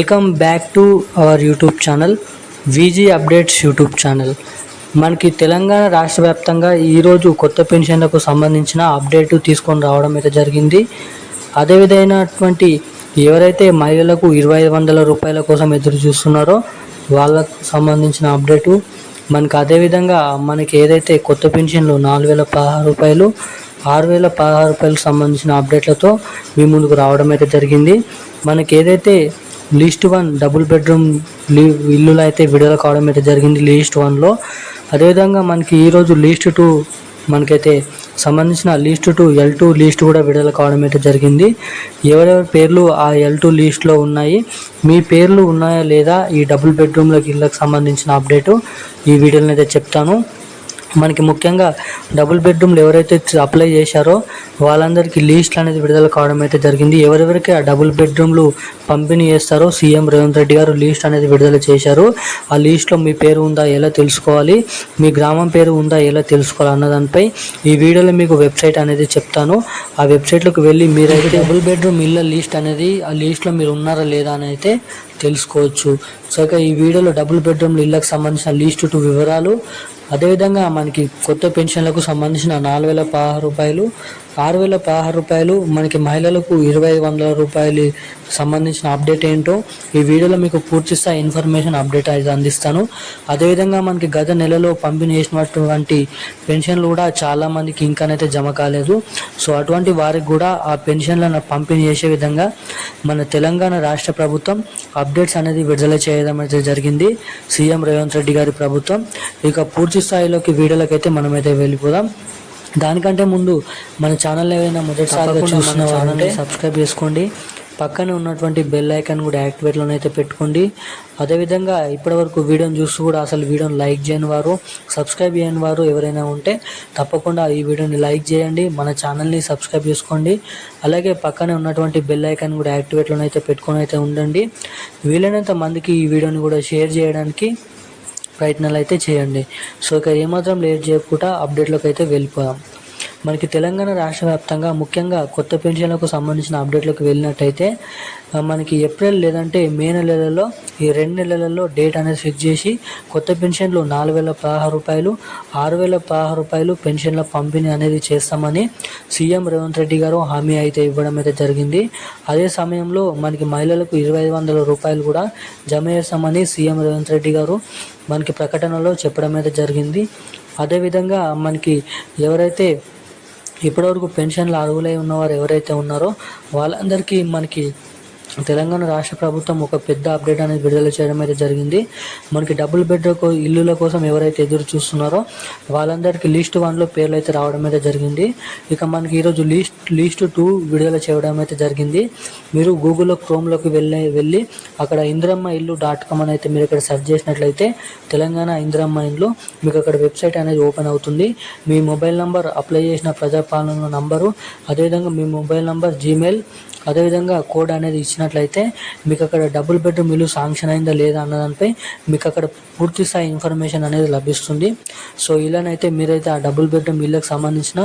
Welcome back to our YouTube channel విజీ updates YouTube channel. మనకి తెలంగాణ రాష్ట్ర వ్యాప్తంగా ఈరోజు కొత్త పెన్షన్లకు సంబంధించిన అప్డేట్ తీసుకొని రావడం అయితే జరిగింది. అదేవిధమైనటువంటి ఎవరైతే మహిళలకు 2500 రూపాయల కోసం ఎదురు చూస్తున్నారో వాళ్ళకు సంబంధించిన అప్డేటు మనకి, అదేవిధంగా మనకి ఏదైతే కొత్త పెన్షన్లు 4016 రూపాయలు 6016 రూపాయలకు సంబంధించిన అప్డేట్లతో మీ ముందుకు రావడం అయితే జరిగింది. మనకి ఏదైతే లిస్ట్ 1 డబుల్ బెడ్రూమ్ ఇల్లులు అయితే విడుదల కావడం అయితే జరిగింది లిస్ట్ 1లో. అదేవిధంగా మనకి ఈరోజు లిస్ట్ 2 మనకైతే సంబంధించిన లిస్ట్ 2 L2 లిస్ట్ కూడా విడుదల కావడం అయితే జరిగింది. ఎవరెవరి పేర్లు ఆ L2 లిస్ట్లో ఉన్నాయి, మీ పేర్లు ఉన్నాయా లేదా ఈ డబుల్ బెడ్రూమ్లకు ఇళ్ళకి సంబంధించిన అప్డేటు ఈ వీడియోలో అయితే చెప్తాను. మనకి ముఖ్యంగా డబుల్ బెడ్రూమ్లు ఎవరైతే అప్లై చేశారో వాళ్ళందరికీ లిస్టులు అనేది విడుదల కావడం అయితే జరిగింది. ఎవరెవరికి ఆ డబుల్ బెడ్రూమ్లు పంపిణీ చేస్తారో సీఎం రేవంత్ రెడ్డి గారు లిస్ట్ అనేది విడుదల చేశారు. ఆ లిస్ట్లో మీ పేరు ఉందా ఎలా తెలుసుకోవాలి, మీ గ్రామం పేరు ఉందా ఎలా తెలుసుకోవాలి అన్న దానిపై ఈ వీడియోలో మీకు వెబ్సైట్ అనేది చెప్తాను. ఆ వెబ్సైట్లోకి వెళ్ళి మీరైతే డబుల్ బెడ్రూమ్ ఇళ్ళ లిస్ట్ అనేది ఆ లిస్ట్లో మీరు ఉన్నారా లేదా అని అయితే తెలుసుకోవచ్చు. సో ఇక ఈ వీడియోలో డబుల్ బెడ్రూమ్లు ఇళ్ళకి సంబంధించిన లిస్ట్ 2 వివరాలు, అదేవిధంగా మనకి కొత్త పెన్షన్లకు సంబంధించిన 4016 రూపాయలు 6016 రూపాయలు, మనకి మహిళలకు 2500 రూపాయలు సంబంధించిన అప్డేట్ ఏంటో ఈ వీడియోలో మీకు పూర్తి స్థాయి ఇన్ఫర్మేషన్ అప్డేట్ అయితే అందిస్తాను. అదేవిధంగా మనకి గత నెలలో పంపిణీ చేసినటువంటి పెన్షన్లు కూడా చాలామందికి ఇంకానైతే జమ కాలేదు. సో అటువంటి వారికి కూడా ఆ పెన్షన్లను పంపిణీ చేసే విధంగా మన తెలంగాణ రాష్ట్ర ప్రభుత్వం అప్డేట్స్ అనేది విడుదల చేయడం అయితే జరిగింది సీఎం రేవంత్ రెడ్డి గారి ప్రభుత్వం. ఇక పూర్తి స్థాయిలోకి వీడియోలోకి అయితే మనమైతే వెళ్ళిపోదాం. దానికంటే ముందు మన ఛానల్ ఏదైనా మొదటిసారిగా చూసిన ఛానల్ని సబ్స్క్రైబ్ చేసుకోండి, పక్కనే ఉన్నటువంటి బెల్ ఐకాన్ కూడా యాక్టివేట్లోనే అయితే పెట్టుకోండి. అదేవిధంగా ఇప్పటివరకు వీడియోని చూస్తూ కూడా అసలు వీడియోని లైక్ చేయని వారు, సబ్స్క్రైబ్ చేయని వారు ఎవరైనా ఉంటే తప్పకుండా ఈ వీడియోని లైక్ చేయండి, మన ఛానల్ని సబ్స్క్రైబ్ చేసుకోండి. అలాగే పక్కనే ఉన్నటువంటి బెల్ ఐకాన్ కూడా యాక్టివేట్లోనే అయితే పెట్టుకొని అయితే ఉండండి. వీలైనంత మందికి ఈ వీడియోని కూడా షేర్ చేయడానికి ప్రయత్నాలు అయితే చేయండి. సో ఇక ఏమాత్రం లేట్ చేయకుండా అప్డేట్లోకి అయితే వెళ్ళిపోదాం. మనకి తెలంగాణ రాష్ట్ర వ్యాప్తంగా ముఖ్యంగా కొత్త పెన్షన్లకు సంబంధించిన అప్డేట్లోకి వెళ్ళినట్టయితే మనకి ఏప్రిల్ లేదంటే మే నెలలో ఈ 2 నెలలలో డేట్ అనేది ఫిక్స్ చేసి కొత్త పెన్షన్లు 4016 రూపాయలు 6016 రూపాయలు పెన్షన్ల పంపిణీ అనేది చేస్తామని సీఎం రేవంత్ రెడ్డి గారు హామీ అయితే ఇవ్వడం అయితే జరిగింది. అదే సమయంలో మనకి మహిళలకు 2500 రూపాయలు కూడా జమ చేస్తామని సీఎం రేవంత్ రెడ్డి గారు మనకి ప్రకటనలో చెప్పడం అయితే జరిగింది. అదేవిధంగా మనకి ఎవరైతే ఇప్పటివరకు పెన్షన్లు అర్హులై ఉన్నవారు ఎవరైతే ఉన్నారో వాళ్ళందరికీ మనకి తెలంగాణ రాష్ట్ర ప్రభుత్వం ఒక పెద్ద అప్డేట్ అనేది విడుదల చేయడం అయితే జరిగింది. మనకి డబుల్ బెడ్రూమ్ ఇల్లుల కోసం ఎవరైతే ఎదురు చూస్తున్నారో వాళ్ళందరికీ లిస్ట్ 1లో పేర్లు అయితే రావడం అయితే జరిగింది. ఇక మనకి ఈరోజు లిస్ట్ 2 విడుదల చేయడం అయితే జరిగింది. మీరు గూగుల్లో క్రోమ్లోకి వెళ్ళి అక్కడ ఇందిరమ్మ ఇల్లు .com అని అయితే మీరు ఇక్కడ సెర్చ్ చేసినట్లయితే తెలంగాణ ఇందిరమ్మ ఇల్లు మీకు అక్కడ వెబ్సైట్ అనేది ఓపెన్ అవుతుంది. మీ మొబైల్ నంబర్, అప్లై చేసిన ప్రజాపాలన నంబరు, అదేవిధంగా మీ మొబైల్ నంబర్, జీమెయిల్, అదేవిధంగా కోడ్ అనేది ఇచ్చినట్లయితే మీకు అక్కడ డబుల్ బెడ్రూమ్ ఇల్లు శాంక్షన్ అయిందా లేదా అన్నదానిపై మీకు అక్కడ పూర్తి స్థాయి ఇన్ఫర్మేషన్ అనేది లభిస్తుంది. సో ఇలానైతే మీరైతే ఆ డబుల్ బెడ్రూమ్ ఇళ్ళకి సంబంధించిన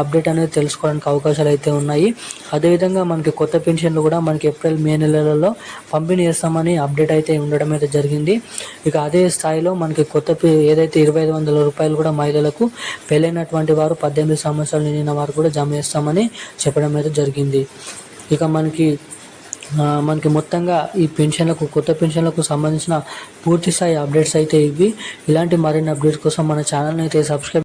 అప్డేట్ అనేది తెలుసుకోవడానికి అవకాశాలు అయితే ఉన్నాయి. అదేవిధంగా మనకి కొత్త పెన్షన్లు కూడా మనకి ఏప్రిల్ మే నెలలలో పంపిణీ చేస్తామని అప్డేట్ అయితే ఉండడం అయితే జరిగింది. ఇక అదే స్థాయిలో మనకి ఏదైతే 2500 రూపాయలు కూడా మహిళలకు పెళ్ళైనటువంటి వారు 18 సంవత్సరాలు నిండిన వారు కూడా జమ చేస్తామని చెప్పడం అయితే జరిగింది. ఇక మనకి మొత్తంగా ఈ కొత్త పెన్షన్లకు సంబంధించిన పూర్తి స్థాయి అప్డేట్స్ అయితే ఇవి. ఇలాంటి మరిన్ని అప్డేట్స్ కోసం మన ఛానల్ని అయితే సబ్స్క్రైబ్